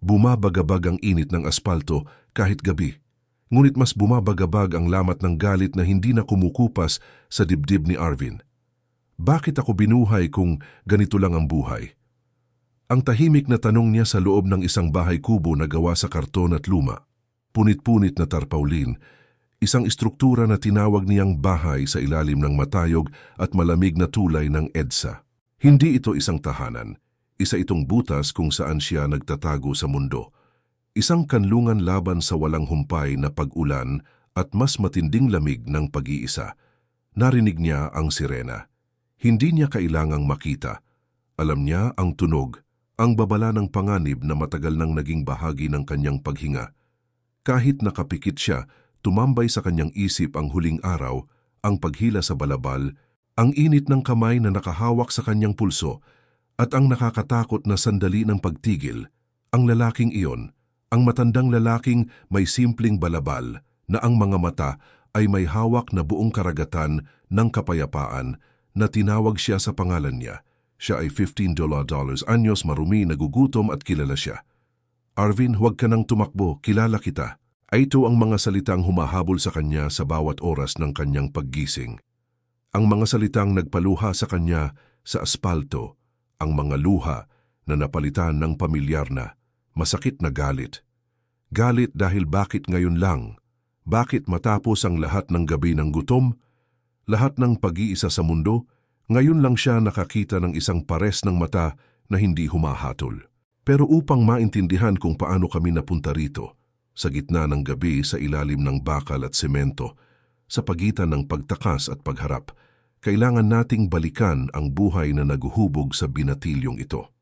Bumabagabag ang init ng aspalto kahit gabi. Ngunit mas bumabagabag ang lamat ng galit na hindi na kumukupas sa dibdib ni Arvin. Bakit ako binuhay kung ganito lang ang buhay? Ang tahimik na tanong niya sa loob ng isang bahay kubo na gawa sa karton at luma. Punit-punit na tarpaulin, isang istruktura na tinawag niyang bahay sa ilalim ng matayog at malamig na tulay ng EDSA. Hindi ito isang tahanan, isa itong butas kung saan siya nagtatago sa mundo. Isang kanlungan laban sa walang humpay na pag-ulan at mas matinding lamig ng pag-iisa. Narinig niya ang sirena. Hindi niya kailangang makita. Alam niya ang tunog, ang babala ng panganib na matagal nang naging bahagi ng kanyang paghinga. Kahit nakapikit siya, tumambay sa kanyang isip ang huling araw, ang paghila sa balabal, ang init ng kamay na nakahawak sa kanyang pulso, at ang nakakatakot na sandali ng pagtigil, ang lalaking iyon, ang matandang lalaking may simpleng balabal na ang mga mata ay may hawak na buong karagatan ng kapayapaan na tinawag siya sa pangalan niya. Siya ay $15 anyos, marumi, nagugutom at kilala siya. Arvin, huwag ka nang tumakbo, kilala kita. Ay ito ang mga salitang humahabol sa kanya sa bawat oras ng kanyang paggising. Ang mga salitang nagpaluha sa kanya sa aspalto, ang mga luha na napalitan ng pamilyar na, masakit na galit. Galit dahil bakit ngayon lang? Bakit matapos ang lahat ng gabi ng gutom? Lahat ng pag-iisa sa mundo? Ngayon lang siya nakakita ng isang pares ng mata na hindi humahatol. Pero upang maintindihan kung paano kami napunta rito, sa gitna ng gabi sa ilalim ng bakal at semento, sa pagitan ng pagtakas at pagharap, kailangan nating balikan ang buhay na naguhubog sa binatilyong ito.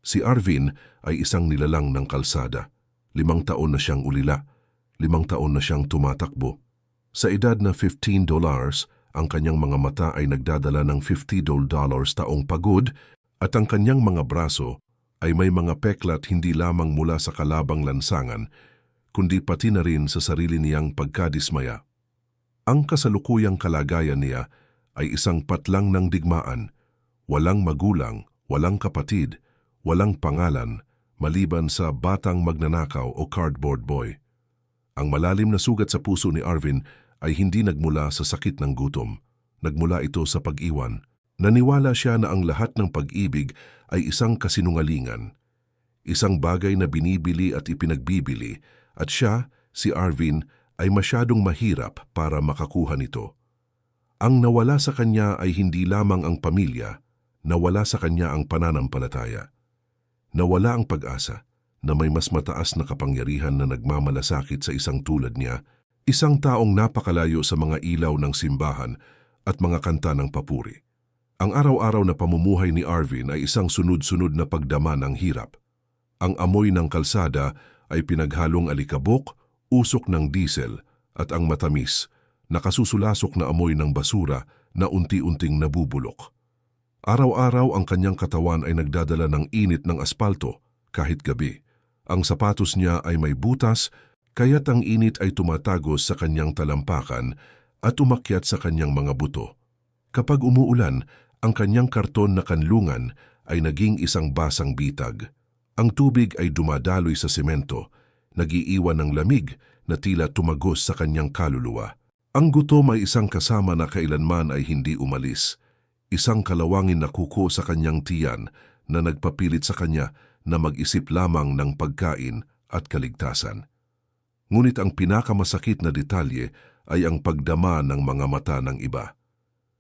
Si Arvin ay isang nilalang ng kalsada. 5 taon na siyang ulila, 5 taon na siyang tumatakbo. Sa edad na $15, ang kanyang mga mata ay nagdadala ng $50 taong pagod at ang kanyang mga braso ay may mga peklat hindi lamang mula sa kalabang lansangan, kundi pati na rin sa sarili niyang pagkadismaya. Ang kasalukuyang kalagayan niya ay isang patlang ng digmaan, walang magulang, walang kapatid, walang pangalan, maliban sa batang magnanakaw o cardboard boy. Ang malalim na sugat sa puso ni Arvin ay hindi nagmula sa sakit ng gutom. Nagmula ito sa pag-iwan. Naniwala siya na ang lahat ng pag-ibig ay isang kasinungalingan. Isang bagay na binibili at ipinagbibili, at siya, si Arvin, ay masyadong mahirap para makakuha nito. Ang nawala sa kanya ay hindi lamang ang pamilya, nawala sa kanya ang pananampalataya. Nawala ang pag-asa na may mas mataas na kapangyarihan na nagmamalasakit sa isang tulad niya, isang taong napakalayo sa mga ilaw ng simbahan at mga kanta ng papuri. Ang araw-araw na pamumuhay ni Arvin ay isang sunod-sunod na pagdama ng hirap. Ang amoy ng kalsada ay pinaghalong alikabok, usok ng diesel at ang matamis, nakasusulasok na amoy ng basura na unti-unting nabubulok. Araw-araw ang kanyang katawan ay nagdadala ng init ng aspalto kahit gabi. Ang sapatos niya ay may butas, kaya't ang init ay tumatagos sa kanyang talampakan at umakyat sa kanyang mga buto. Kapag umuulan, ang kanyang karton na kanlungan ay naging isang basang bitag. Ang tubig ay dumadaloy sa semento, nag-iiwan ng lamig na tila tumagos sa kanyang kaluluwa. Ang gutom ay isang kasama na kailanman ay hindi umalis. Isang kalawangin na kuko sa kanyang tiyan na nagpapilit sa kanya na mag-isip lamang ng pagkain at kaligtasan. Ngunit ang pinakamasakit na detalye ay ang pagdama ng mga mata ng iba.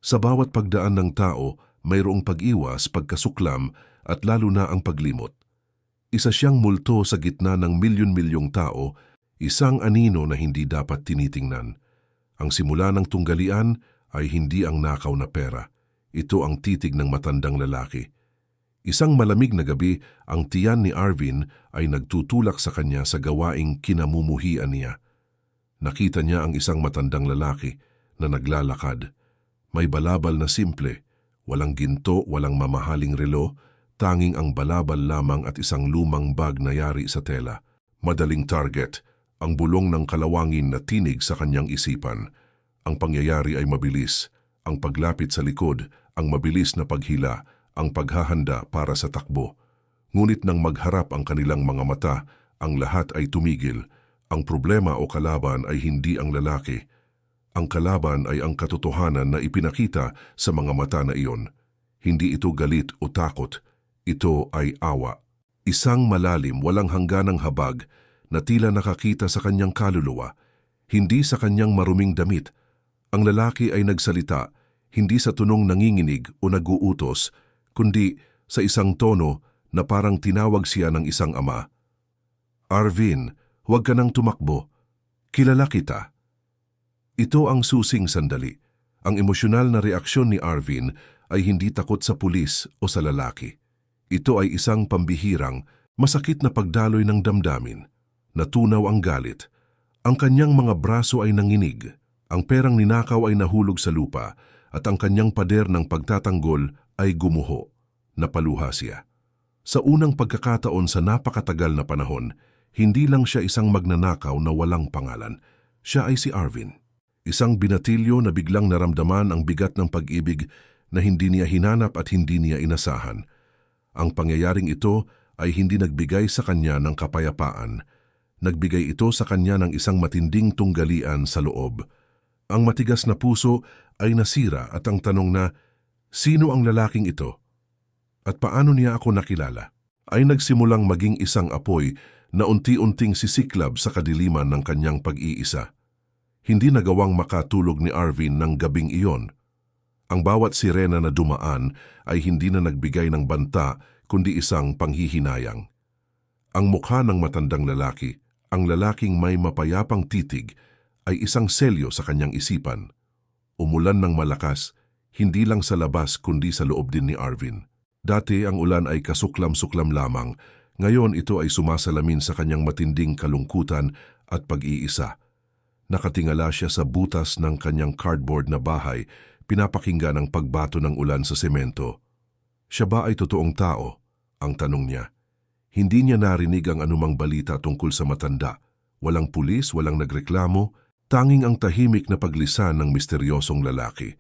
Sa bawat pagdaan ng tao, mayroong pag-iwas, pagkasuklam at lalo na ang paglimot. Isa siyang multo sa gitna ng milyon-milyong tao, isang anino na hindi dapat tinitingnan. Ang simula ng tunggalian ay hindi ang nakaw na pera. Ito ang titig ng matandang lalaki. Isang malamig na gabi, ang tiyan ni Arvin ay nagtutulak sa kanya sa gawaing kinamumuhian niya. Nakita niya ang isang matandang lalaki na naglalakad. May balabal na simple, walang ginto, walang mamahaling relo, tanging ang balabal lamang at isang lumang bag na yari sa tela. Madaling target, ang bulong ng kalawangin na tinig sa kanyang isipan. Ang pangyayari ay mabilis, ang paglapit sa likod, ang mabilis na paghila, ang paghahanda para sa takbo. Ngunit nang magharap ang kanilang mga mata, ang lahat ay tumigil. Ang problema o kalaban ay hindi ang lalaki. Ang kalaban ay ang katotohanan na ipinakita sa mga mata na iyon. Hindi ito galit o takot. Ito ay awa. Isang malalim, walang hangganang habag na tila nakakita sa kanyang kaluluwa, hindi sa kanyang maruming damit. Ang lalaki ay nagsalita, hindi sa tunong nanginginig o nag-uutos, kundi sa isang tono na parang tinawag siya ng isang ama. "Arvin, huwag ka nang tumakbo. Kilala kita." Ito ang susing sandali. Ang emosyonal na reaksyon ni Arvin ay hindi takot sa pulis o sa lalaki. Ito ay isang pambihirang, masakit na pagdaloy ng damdamin. Natunaw ang galit. Ang kanyang mga braso ay nanginig. Ang perang ninakaw ay nahulog sa lupa at ang kanyang pader ng pagtatanggol ay gumuho. Napaluha siya. Sa unang pagkakataon sa napakatagal na panahon, hindi lang siya isang magnanakaw na walang pangalan. Siya ay si Arvin. Isang binatilyo na biglang naramdaman ang bigat ng pag-ibig na hindi niya hinanap at hindi niya inasahan. Ang pangyayaring ito ay hindi nagbigay sa kanya ng kapayapaan. Nagbigay ito sa kanya ng isang matinding tunggalian sa loob. Ang matigas na puso ay nasira at ang tanong na, sino ang lalaking ito? At paano niya ako nakilala? Ay nagsimulang maging isang apoy na unti-unting sisiklab sa kadiliman ng kanyang pag-iisa. Hindi nagawang makatulog ni Arvin ng gabing iyon. Ang bawat sirena na dumaan ay hindi na nagbigay ng banta kundi isang panghihinayang. Ang mukha ng matandang lalaki, ang lalaking may mapayapang titig, ay isang selyo sa kanyang isipan. Umulan ng malakas, hindi lang sa labas kundi sa loob din ni Arvin. Dati ang ulan ay kasuklam-suklam lamang, ngayon ito ay sumasalamin sa kanyang matinding kalungkutan at pag-iisa. Nakatingala siya sa butas ng kanyang cardboard na bahay, pinapakinggan ang pagbato ng ulan sa semento. Siya ba ay totoong tao? Ang tanong niya. Hindi niya narinig ang anumang balita tungkol sa matanda. Walang pulis, walang nagreklamo, tanging ang tahimik na paglisan ng misteryosong lalaki.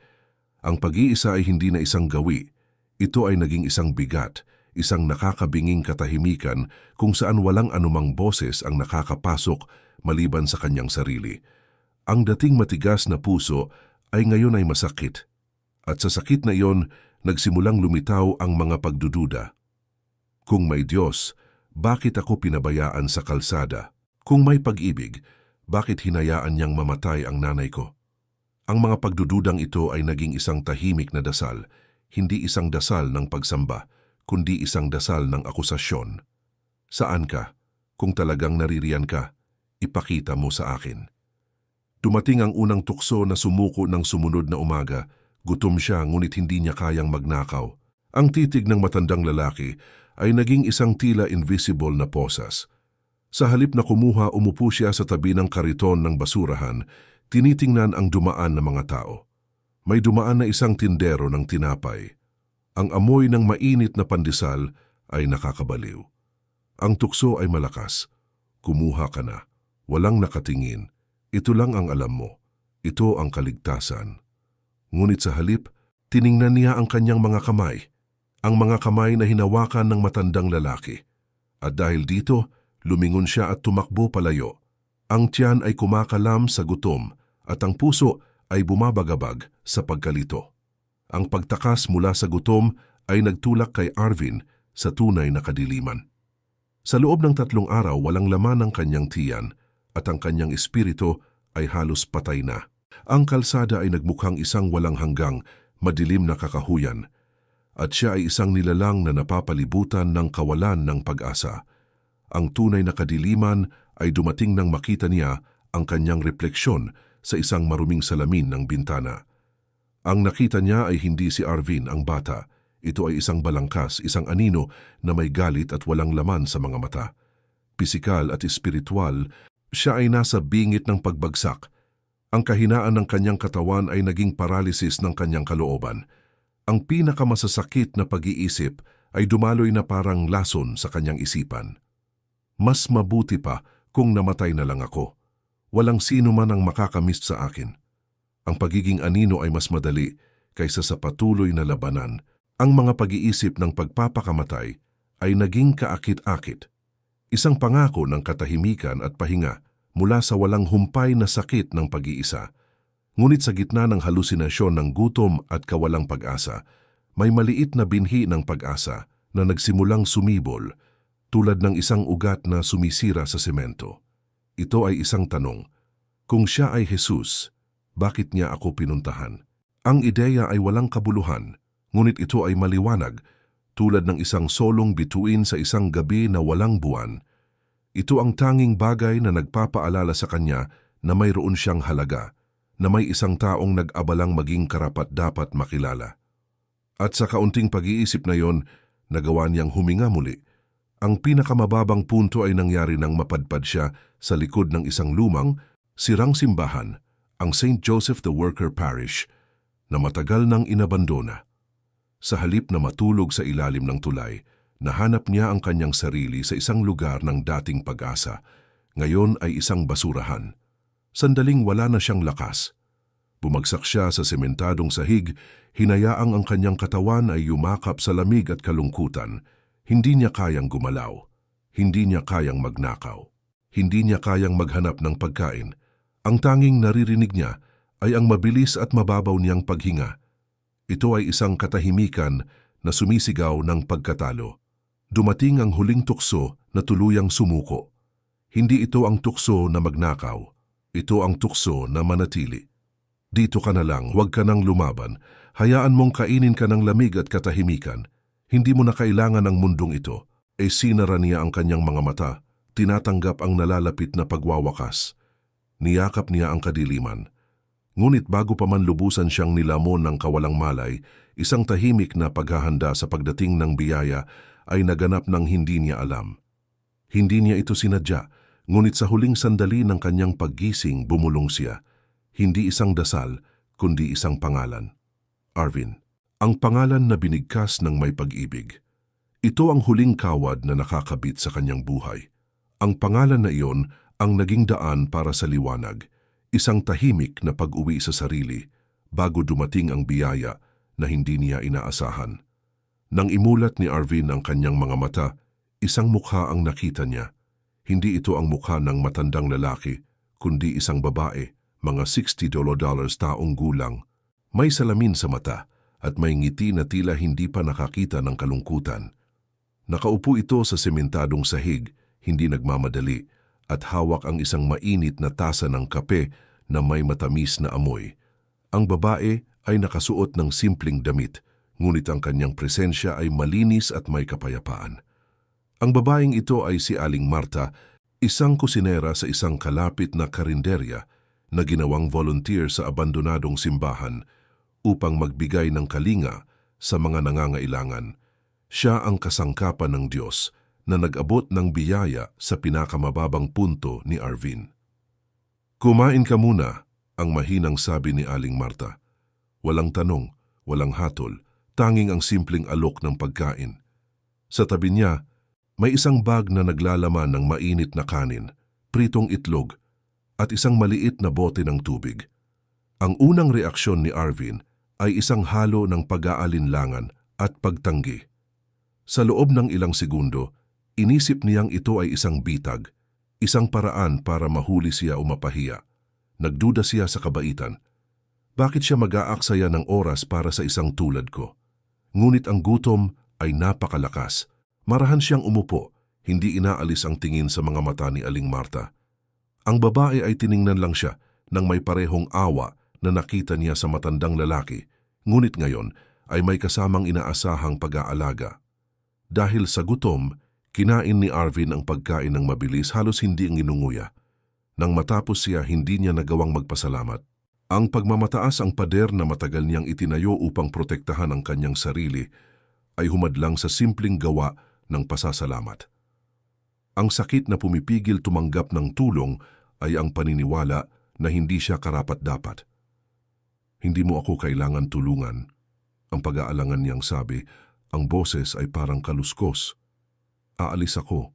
Ang pag-iisa ay hindi na isang gawi. Ito ay naging isang bigat, isang nakakabinging katahimikan kung saan walang anumang boses ang nakakapasok maliban sa kanyang sarili. Ang dating matigas na puso ay ngayon ay masakit. At sa sakit na iyon, nagsimulang lumitaw ang mga pagdududa. Kung may Diyos, bakit ako pinabayaan sa kalsada? Kung may pag-ibig, bakit hinayaan niyang mamatay ang nanay ko? Ang mga pagdududang ito ay naging isang tahimik na dasal, hindi isang dasal ng pagsamba, kundi isang dasal ng akusasyon. Saan ka? Kung talagang naririyan ka, ipakita mo sa akin. Dumating ang unang tukso na sumuko ng sumunod na umaga. Gutom siya ngunit hindi niya kayang magnakaw. Ang titig ng matandang lalaki ay naging isang tila invisible na posas. Sa halip na kumuha, umupo siya sa tabi ng kariton ng basurahan, tinitingnan ang dumaan na mga tao. May dumaan na isang tindero ng tinapay. Ang amoy ng mainit na pandesal ay nakakabaliw. Ang tukso ay malakas. Kumuha ka na. Walang nakatingin. Ito lang ang alam mo. Ito ang kaligtasan. Ngunit sa halip, tiningnan niya ang kanyang mga kamay. Ang mga kamay na hinawakan ng matandang lalaki. At dahil dito, lumingon siya at tumakbo palayo. Ang tiyan ay kumakalam sa gutom at ang puso ay bumabagabag sa pagkalito. Ang pagtakas mula sa gutom ay nagtulak kay Arvin sa tunay na kadiliman. Sa loob ng 3 araw, walang laman ang kanyang tiyan at ang kanyang espiritu ay halos patay na. Ang kalsada ay nagmukhang isang walang hanggang, madilim na kakahuyan, at siya ay isang nilalang na napapalibutan ng kawalan ng pag-asa. Ang tunay na kadiliman ay dumating nang makita niya ang kanyang refleksyon sa isang maruming salamin ng bintana. Ang nakita niya ay hindi si Arvin ang bata. Ito ay isang balangkas, isang anino na may galit at walang laman sa mga mata. Pisikal at espiritual, siya ay nasa bingit ng pagbagsak. Ang kahinaan ng kanyang katawan ay naging paralysis ng kanyang kalooban. Ang pinakamasasakit na pag-iisip ay dumaloy na parang lason sa kanyang isipan. Mas mabuti pa kung namatay na lang ako. Walang sino man ang makakamiss sa akin. Ang pagiging anino ay mas madali kaysa sa patuloy na labanan. Ang mga pag-iisip ng pagpapakamatay ay naging kaakit-akit. Isang pangako ng katahimikan at pahinga mula sa walang humpay na sakit ng pag-iisa. Ngunit sa gitna ng halusinasyon ng gutom at kawalang pag-asa, may maliit na binhi ng pag-asa na nagsimulang sumibol tulad ng isang ugat na sumisira sa semento. Ito ay isang tanong. Kung siya ay Jesus, bakit niya ako pinuntahan? Ang ideya ay walang kabuluhan, ngunit ito ay maliwanag, tulad ng isang solong bituin sa isang gabi na walang buwan. Ito ang tanging bagay na nagpapaalala sa kanya na mayroon siyang halaga, na may isang taong nag-abalang maging karapat-dapat makilala. At sa kaunting pag-iisip na yon, nagawa niyang huminga muli. Ang pinakamababang punto ay nangyari nang mapadpad siya sa likod ng isang lumang, sirang simbahan, ang St. Joseph the Worker Parish, na matagal nang inabandona. Sa halip na matulog sa ilalim ng tulay, nahanap niya ang kanyang sarili sa isang lugar ng dating pag-asa. Ngayon ay isang basurahan. Sandaling wala na siyang lakas. Bumagsak siya sa sementadong sahig, hinayaang ang kanyang katawan ay yumakap sa lamig at kalungkutan. Hindi niya kayang gumalaw. Hindi niya kayang magnakaw. Hindi niya kayang maghanap ng pagkain. Ang tanging naririnig niya ay ang mabilis at mababaw niyang paghinga. Ito ay isang katahimikan na sumisigaw ng pagkatalo. Dumating ang huling tukso na tuluyang sumuko. Hindi ito ang tukso na magnakaw. Ito ang tukso na manatili. Dito ka na lang, huwag ka nang lumaban. Hayaan mong kainin ka ng lamig at katahimikan. Hindi mo na kailangan ang mundong ito. Sinara niya ang kanyang mga mata. Tinatanggap ang nalalapit na pagwawakas. Niyakap niya ang kadiliman. Ngunit bago pa man lubusan siyang nilamon ng kawalang malay, isang tahimik na paghahanda sa pagdating ng biyaya ay naganap ng hindi niya alam. Hindi niya ito sinadya, ngunit sa huling sandali ng kanyang paggising bumulong siya. Hindi isang dasal, kundi isang pangalan. Arvin. Ang pangalan na binigkas ng may pag-ibig. Ito ang huling kawad na nakakabit sa kanyang buhay. Ang pangalan na iyon ang naging daan para sa liwanag, isang tahimik na pag-uwi sa sarili bago dumating ang biyaya na hindi niya inaasahan. Nang imulat ni Arvin ang kanyang mga mata, isang mukha ang nakita niya. Hindi ito ang mukha ng matandang lalaki, kundi isang babae, mga $60 taong gulang. May salamin sa mata at may ngiti na tila hindi pa nakakita ng kalungkutan. Nakaupo ito sa sementadong sahig, hindi nagmamadali, at hawak ang isang mainit na tasa ng kape na may matamis na amoy. Ang babae ay nakasuot ng simpleng damit, ngunit ang kanyang presensya ay malinis at may kapayapaan. Ang babaeng ito ay si Aling Marta, isang kusinera sa isang kalapit na karinderya na ginawang volunteer sa abandonadong simbahan upang magbigay ng kalinga sa mga nangangailangan. Siya ang kasangkapan ng Diyos na nag-abot ng biyaya sa pinakamababang punto ni Arvin. Kumain ka muna, ang mahinang sabi ni Aling Marta. Walang tanong, walang hatol, tanging ang simpleng alok ng pagkain. Sa tabi niya, may isang bag na naglalaman ng mainit na kanin, pritong itlog, at isang maliit na bote ng tubig. Ang unang reaksyon ni Arvin ay isang halo ng pag-aalinlangan at pagtanggi. Sa loob ng ilang segundo, inisip niyang ito ay isang bitag, isang paraan para mahuli siya o mapahiya. Nagduda siya sa kabaitan. Bakit siya mag-aaksaya ng oras para sa isang tulad ko? Ngunit ang gutom ay napakalakas. Marahan siyang umupo, hindi inaalis ang tingin sa mga mata ni Aling Marta. Ang babae ay tiningnan lang siya nang may parehong awa na nakita niya sa matandang lalaki, ngunit ngayon ay may kasamang inaasahang pag-aalaga. Dahil sa gutom, kinain ni Arvin ang pagkain ng mabilis, halos hindi nginunguya. Nang matapos siya, hindi niya nagawang magpasalamat. Ang pagmamataas ang pader na matagal niyang itinayo upang protektahan ang kanyang sarili ay humadlang sa simpleng gawa ng pasasalamat. Ang sakit na pumipigil tumanggap ng tulong ay ang paniniwala na hindi siya karapat-dapat. Hindi mo ako kailangan tulungan. Ang pag-aalangan niyang sabi, ang boses ay parang kaluskos. Aalis ako.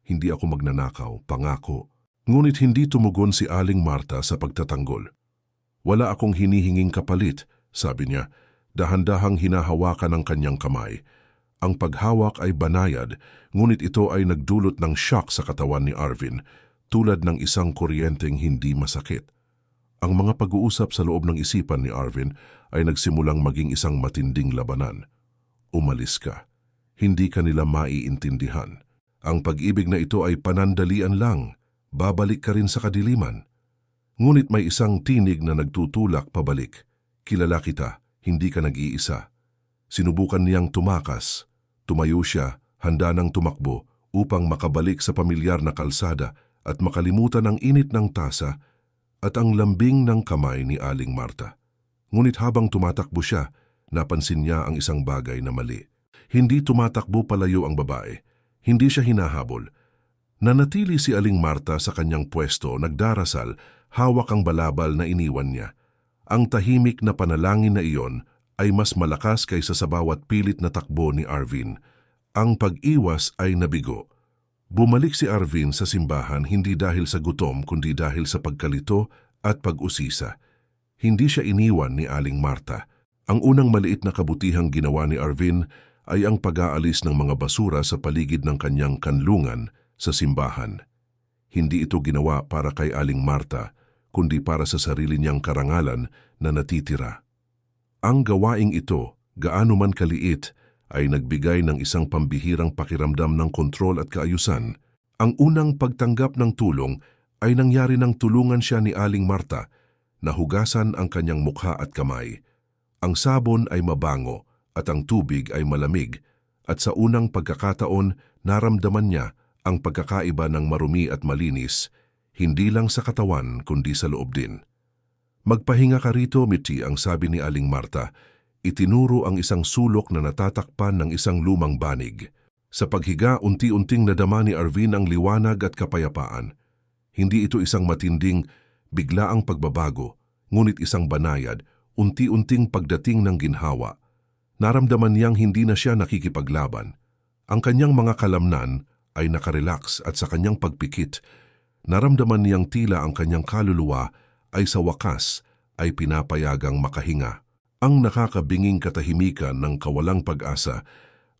Hindi ako magnanakaw, pangako. Ngunit hindi tumugon si Aling Marta sa pagtatanggol. Wala akong hinihinging kapalit, sabi niya, dahan-dahang hinahawakan ang kanyang kamay. Ang paghawak ay banayad, ngunit ito ay nagdulot ng shock sa katawan ni Arvin, tulad ng isang kuryenteng hindi masakit. Ang mga pag-uusap sa loob ng isipan ni Arvin ay nagsimulang maging isang matinding labanan. Umalis ka. Hindi ka nila maiintindihan. Ang pag-ibig na ito ay panandalian lang. Babalik ka rin sa kadiliman. Ngunit may isang tinig na nagtutulak pabalik. Kilala kita, hindi ka nag-iisa. Sinubukan niyang tumakas. Tumayo siya, handa ng tumakbo upang makabalik sa pamilyar na kalsada at makalimutan ang init ng tasa at ang lambing ng kamay ni Aling Marta. Ngunit habang tumatakbo siya, napansin niya ang isang bagay na mali. Hindi tumatakbo palayo ang babae. Hindi siya hinahabol. Nanatili si Aling Marta sa kanyang pwesto, nagdarasal, hawak ang balabal na iniwan niya. Ang tahimik na panalangin na iyon ay mas malakas kaysa sa bawat pilit na takbo ni Arvin. Ang pag-iwas ay nabigo. Bumalik si Arvin sa simbahan hindi dahil sa gutom kundi dahil sa pagkalito at pag-usisa. Hindi siya iniwan ni Aling Marta. Ang unang maliit na kabutihang ginawa ni Arvin ay ang pag-aalis ng mga basura sa paligid ng kanyang kanlungan sa simbahan. Hindi ito ginawa para kay Aling Marta, kundi para sa sarili niyang karangalan na natitira. Ang gawaing ito, gaano man kaliit, ay nagbigay ng isang pambihirang pakiramdam ng kontrol at kaayusan. Ang unang pagtanggap ng tulong ay nangyari nang tulungan siya ni Aling Marta na hugasan ang kanyang mukha at kamay. Ang sabon ay mabango at ang tubig ay malamig at sa unang pagkakataon naramdaman niya ang pagkakaiba ng marumi at malinis, hindi lang sa katawan kundi sa loob din. Magpahinga ka rito, Mitzi, ang sabi ni Aling Marta. Itinuro ang isang sulok na natatakpan ng isang lumang banig. Sa paghiga, unti-unting nadama ni Arvin ang liwanag at kapayapaan. Hindi ito isang matinding, biglaang pagbabago, ngunit isang banayad, unti-unting pagdating ng ginhawa. Naramdaman niyang hindi na siya nakikipaglaban. Ang kanyang mga kalamnan ay nakarelax at sa kanyang pagpikit, naramdaman niyang tila ang kanyang kaluluwa ay sa wakas ay pinapayagang makahinga. Ang nakakabinging katahimikan ng kawalang pag-asa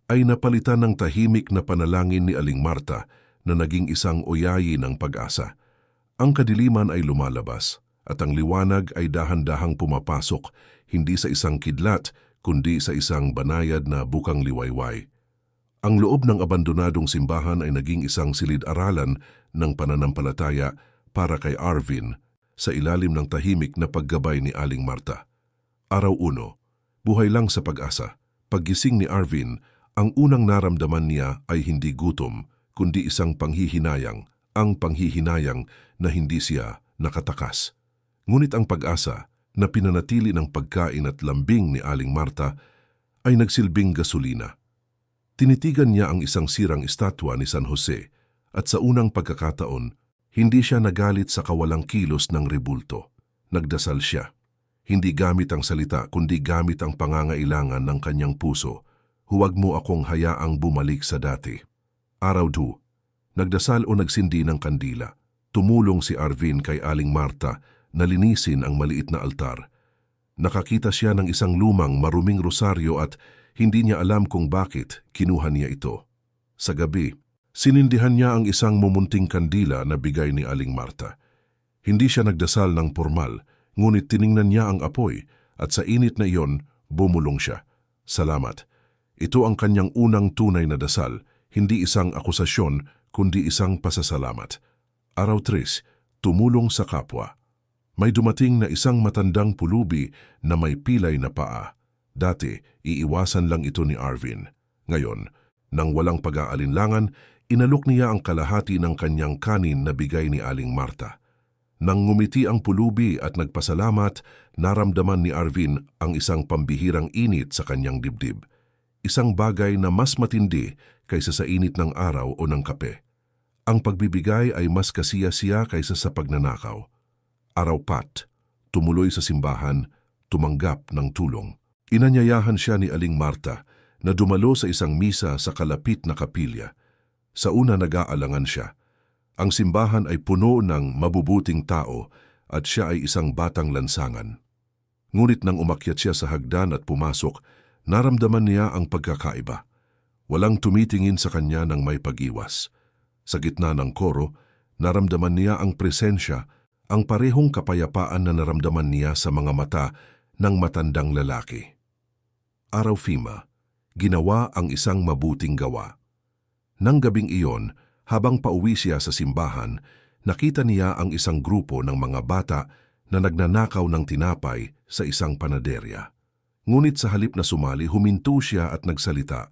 ay napalitan ng tahimik na panalangin ni Aling Marta na naging isang oyayi ng pag-asa. Ang kadiliman ay lumalabas at ang liwanag ay dahan-dahang pumapasok, hindi sa isang kidlat kundi sa isang banayad na bukang liwayway. Ang loob ng abandonadong simbahan ay naging isang silid-aralan ng pananampalataya para kay Arvin sa ilalim ng tahimik na paggabay ni Aling Marta. Araw 1, buhay lang sa pag-asa. Paggising ni Arvin, ang unang naramdaman niya ay hindi gutom, kundi isang panghihinayang, ang panghihinayang na hindi siya nakatakas. Ngunit ang pag-asa na pinanatili ng pagkain at lambing ni Aling Marta ay nagsilbing gasolina. Tinitigan niya ang isang sirang estatwa ni San Jose at sa unang pagkakataon, hindi siya nagalit sa kawalang kilos ng rebulto. Nagdasal siya. Hindi gamit ang salita kundi gamit ang pangangailangan ng kanyang puso. Huwag mo akong hayaang bumalik sa dati. Araw 2, nagdasal o nagsindi ng kandila. Tumulong si Arvin kay Aling Marta na linisin ang maliit na altar. Nakakita siya ng isang lumang maruming rosaryo at hindi niya alam kung bakit kinuha niya ito. Sa gabi, sinindihan niya ang isang mumunting kandila na bigay ni Aling Marta. Hindi siya nagdasal ng formal, ngunit tiningnan niya ang apoy at sa init na iyon, bumulong siya. Salamat. Ito ang kanyang unang tunay na dasal, hindi isang akusasyon, kundi isang pasasalamat. Araw 3, tumulong sa kapwa. May dumating na isang matandang pulubi na may pilay na paa. Dati, iiwasan lang ito ni Arvin. Ngayon, nang walang pag-aalinlangan, inalok niya ang kalahati ng kanyang kanin na bigay ni Aling Marta. Nang ngumiti ang pulubi at nagpasalamat, naramdaman ni Arvin ang isang pambihirang init sa kanyang dibdib. Isang bagay na mas matindi kaysa sa init ng araw o ng kape. Ang pagbibigay ay mas kasiya-siya kaysa sa pagnanakaw. Araw 4, tumuloy sa simbahan, tumanggap ng tulong. Inanyayahan siya ni Aling Marta na dumalo sa isang misa sa kalapit na kapilya. Sa una nag-aalangan siya. Ang simbahan ay puno ng mabubuting tao at siya ay isang batang lansangan. Ngunit nang umakyat siya sa hagdan at pumasok, naramdaman niya ang pagkakaiba. Walang tumitingin sa kanya ng may pag-iwas. Sa gitna ng koro, naramdaman niya ang presensya, ang parehong kapayapaan na naramdaman niya sa mga mata ng matandang lalaki. Araw Fima, ginawa ang isang mabuting gawa. Nang gabing iyon, habang pauwi siya sa simbahan, nakita niya ang isang grupo ng mga bata na nagnanakaw ng tinapay sa isang panaderya. Ngunit sa halip na sumali, huminto siya at nagsalita,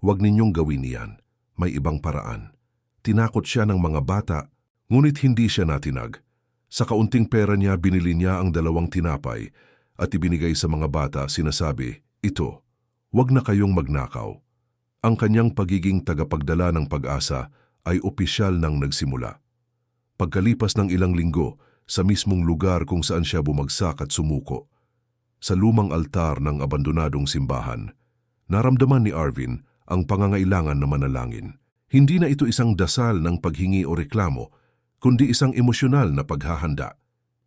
"Huwag ninyong gawin iyan, may ibang paraan." Tinakot siya ng mga bata, ngunit hindi siya natinag. Sa kaunting pera niya, binili niya ang 2 tinapay at ibinigay sa mga bata, sinasabi, "Ito, huwag na kayong magnakaw." Ang kanyang pagiging tagapagdala ng pag-asa ay opisyal nang nagsimula. Pagkalipas ng ilang linggo, sa mismong lugar kung saan siya bumagsak at sumuko, sa lumang altar ng abandonadong simbahan, naramdaman ni Arvin ang pangangailangan na manalangin. Hindi na ito isang dasal ng paghingi o reklamo, kundi isang emosyonal na paghahanda,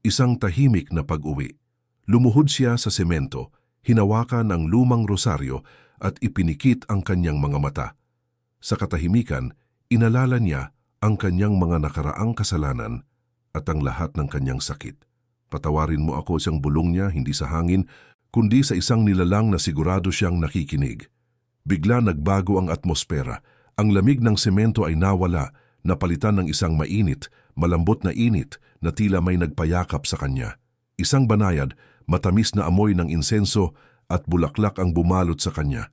isang tahimik na pag-uwi. Lumuhod siya sa semento, hinawakan ang lumang rosaryo at ipinikit ang kanyang mga mata. Sa katahimikan, inalala niya ang kanyang mga nakaraang kasalanan at ang lahat ng kanyang sakit. "Patawarin mo ako," siyang bulong niya, hindi sa hangin, kundi sa isang nilalang na sigurado siyang nakikinig. Bigla nagbago ang atmosfera. Ang lamig ng semento ay nawala, napalitan ng isang mainit, malambot na init na tila may nagpayakap sa kanya. Isang banayad, matamis na amoy ng insenso at bulaklak ang bumalot sa kanya.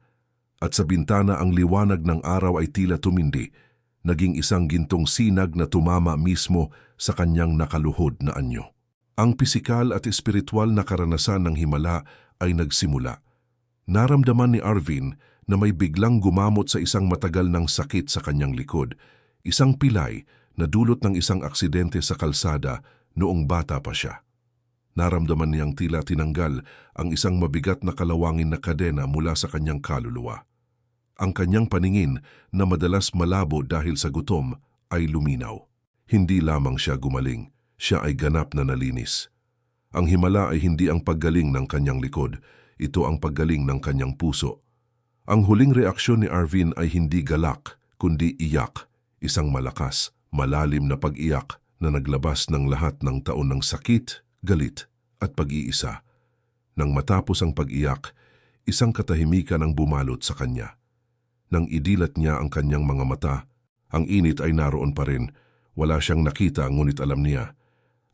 At sa bintana ang liwanag ng araw ay tila tumindi, naging isang gintong sinag na tumama mismo sa kanyang nakaluhod na anyo. Ang pisikal at espiritual na karanasan ng himala ay nagsimula. Naramdaman ni Arvin na may biglang gumamot sa isang matagal ng sakit sa kanyang likod, isang pilay na dulot ng isang aksidente sa kalsada noong bata pa siya. Naramdaman niyang tila tinanggal ang isang mabigat na kalawangin na kadena mula sa kanyang kaluluwa. Ang kanyang paningin na madalas malabo dahil sa gutom ay luminaw. Hindi lamang siya gumaling, siya ay ganap na nalinis. Ang himala ay hindi ang paggaling ng kanyang likod, ito ang paggaling ng kanyang puso. Ang huling reaksyon ni Arvin ay hindi galak, kundi iyak, isang malakas, malalim na pag-iyak na naglabas ng lahat ng taon ng sakit, galit at pag-iisa. Nang matapos ang pag-iyak, isang katahimikan ang bumalot sa kanya. Nang idilat niya ang kanyang mga mata, ang init ay naroon pa rin. Wala siyang nakita, ngunit alam niya.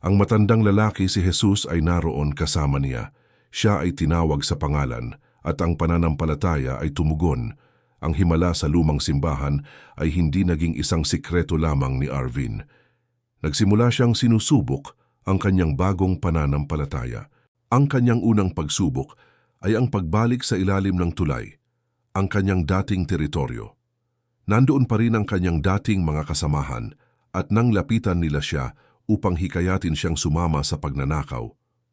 Ang matandang lalaki, si Jesus, ay naroon kasama niya. Siya ay tinawag sa pangalan at ang pananampalataya ay tumugon. Ang himala sa lumang simbahan ay hindi naging isang sikreto lamang ni Arvin. Nagsimula siyang sinusubok ang kanyang bagong pananampalataya. Ang kanyang unang pagsubok ay ang pagbalik sa ilalim ng tulay, ang kanyang dating teritoryo. Nandoon pa rin ang kanyang dating mga kasamahan at nang lapitan nila siya upang hikayatin siyang sumama sa pagnanakaw,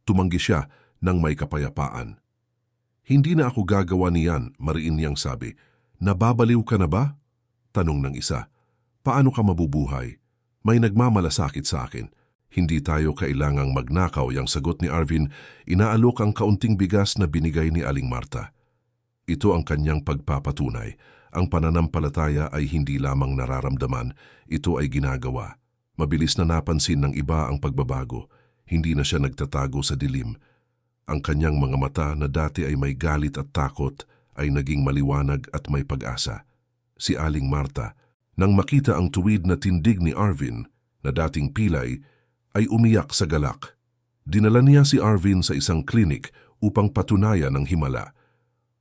tumanggi siya ng may kapayapaan. "Hindi na ako gagawa niyan," mariin niyang sabi. "Nababaliw ka na ba?" Tanong ng isa. "Paano ka mabubuhay? May nagmamalasakit sa akin." "Hindi tayo kailangang magnakaw," yang sagot ni Arvin. Inaalok ang kaunting bigas na binigay ni Aling Marta. Ito ang kanyang pagpapatunay. Ang pananampalataya ay hindi lamang nararamdaman, ito ay ginagawa. Mabilis na napansin ng iba ang pagbabago. Hindi na siya nagtatago sa dilim. Ang kanyang mga mata na dati ay may galit at takot ay naging maliwanag at may pag-asa. Si Aling Marta, nang makita ang tuwid na tindig ni Arvin, na dating pilay, ay umiyak sa galak. Dinala niya si Arvin sa isang klinik upang patunayan ang himala.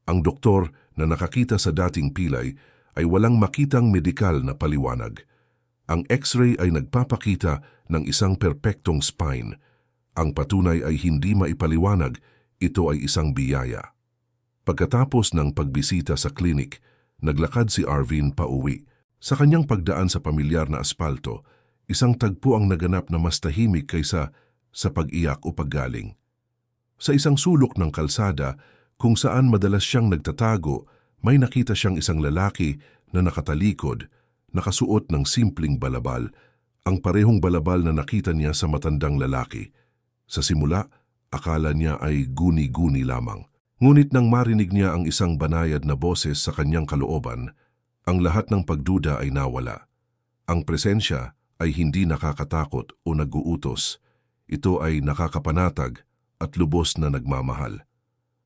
Ang doktor na nakakita sa dating pilay ay walang makitang medikal na paliwanag. Ang X-ray ay nagpapakita ng isang perpektong spine. Ang patunay ay hindi maipaliwanag, ito ay isang biyaya. Pagkatapos ng pagbisita sa klinik, naglakad si Arvin pauwi. Sa kanyang pagdaan sa pamilyar na aspalto, isang tagpo ang naganap na mas tahimik kaysa sa pag-iyak o paggaling. Sa isang sulok ng kalsada, kung saan madalas siyang nagtatago, may nakita siyang isang lalaki na nakatalikod, nakasuot ng simpleng balabal, ang parehong balabal na nakita niya sa matandang lalaki. Sa simula, akala niya ay guni-guni lamang. Ngunit nang marinig niya ang isang banayad na boses sa kanyang kalooban, Ang lahat ng pagduda ay nawala. Ang presensya ay hindi nakakatakot o nag-uutos. Ito ay nakakapanatag at lubos na nagmamahal.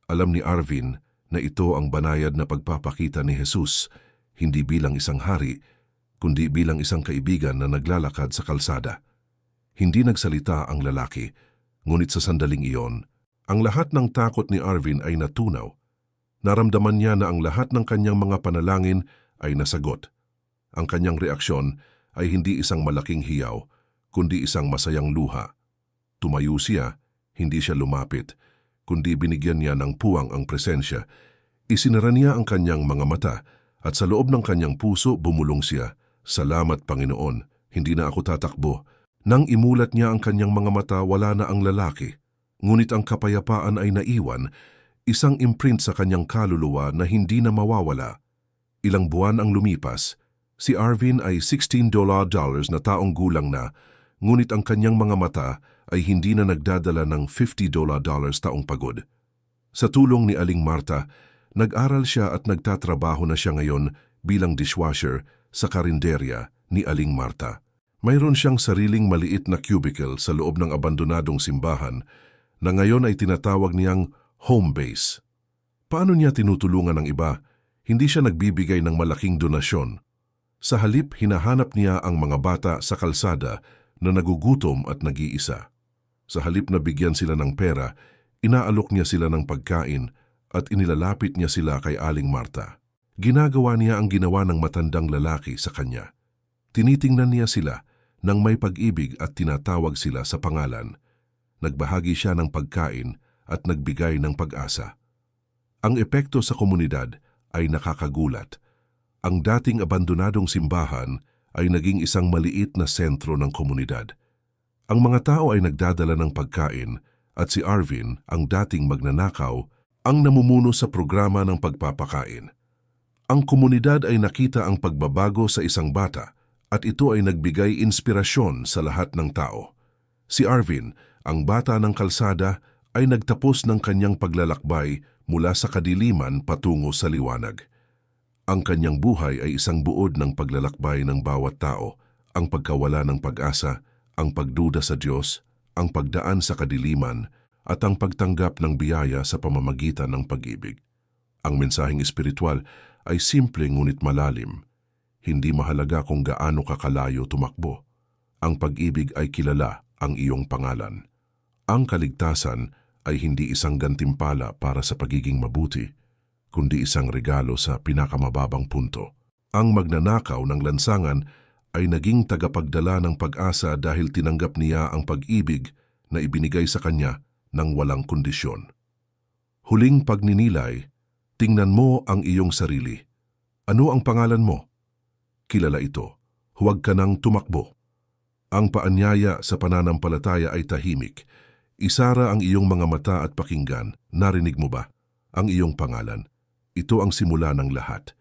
Alam ni Arvin na ito ang banayad na pagpapakita ni Jesus, hindi bilang isang hari, kundi bilang isang kaibigan na naglalakad sa kalsada. Hindi nagsalita ang lalaki, ngunit sa sandaling iyon, ang lahat ng takot ni Arvin ay natunaw. Naramdaman niya na ang lahat ng kanyang mga panalangin ay nasagot. Ang kanyang reaksyon ay hindi isang malaking hiyaw, kundi isang masayang luha. Tumayo siya, hindi siya lumapit, kundi binigyan niya ng puwang ang presensya. Isinara niya ang kanyang mga mata at sa loob ng kanyang puso bumulong siya, "Salamat Panginoon, hindi na ako tatakbo." Nang imulat niya ang kanyang mga mata, wala na ang lalaki. Ngunit ang kapayapaan ay naiwan, isang imprint sa kanyang kaluluwa na hindi na mawawala. Ilang buwan ang lumipas. Si Arvin ay $16 na taong gulang na, ngunit ang kanyang mga mata ay hindi na nagdadala ng $50 taong pagod. Sa tulong ni Aling Marta, nag-aral siya at nagtatrabaho na siya ngayon bilang dishwasher sa karinderya ni Aling Marta. Mayroon siyang sariling maliit na cubicle sa loob ng abandonadong simbahan na ngayon ay tinatawag niyang home base. Paano niya tinutulungan ang iba? Hindi siya nagbibigay ng malaking donasyon. Sa halip, hinahanap niya ang mga bata sa kalsada na nagugutom at nag-iisa. Sa halip na bigyan sila ng pera, inaalok niya sila ng pagkain at inilalapit niya sila kay Aling Marta. Ginagawa niya ang ginawa ng matandang lalaki sa kanya. Tinitingnan niya sila nang may pag-ibig at tinatawag sila sa pangalan. Nagbahagi siya ng pagkain at nagbigay ng pag-asa. Ang epekto sa komunidad ay nakakagulat. Ang dating abandonadong simbahan ay naging isang maliit na sentro ng komunidad. Ang mga tao ay nagdadala ng pagkain at si Arvin, ang dating magnanakaw, ang namumuno sa programa ng pagpapakain. Ang komunidad ay nakita ang pagbabago sa isang bata at ito ay nagbigay inspirasyon sa lahat ng tao. Si Arvin, ang bata ng kalsada, ay nagtapos ng kanyang paglalakbay mula sa kadiliman patungo sa liwanag. Ang kanyang buhay ay isang buod ng paglalakbay ng bawat tao, ang pagkawala ng pag-asa, ang pagduda sa Diyos, ang pagdaan sa kadiliman, at ang pagtanggap ng biyaya sa pamamagitan ng pag-ibig. Ang mensaheng espiritual ay simple ngunit malalim. Hindi mahalaga kung gaano kakalayo tumakbo. Ang pag-ibig ay kilala ang iyong pangalan. Ang kaligtasan ay hindi isang gantimpala para sa pagiging mabuti, kundi isang regalo sa pinakamababang punto. Ang magnanakaw ng lansangan ay naging tagapagdala ng pag-asa dahil tinanggap niya ang pag-ibig na ibinigay sa kanya ng walang kondisyon. Huling pagninilay, tingnan mo ang iyong sarili. Ano ang pangalan mo? Kilala ito. Huwag ka nang tumakbo. Ang paanyaya sa pananampalataya ay tahimik. Isara ang iyong mga mata at pakinggan. Narinig mo ba? Ang iyong pangalan. Ito ang simula ng lahat.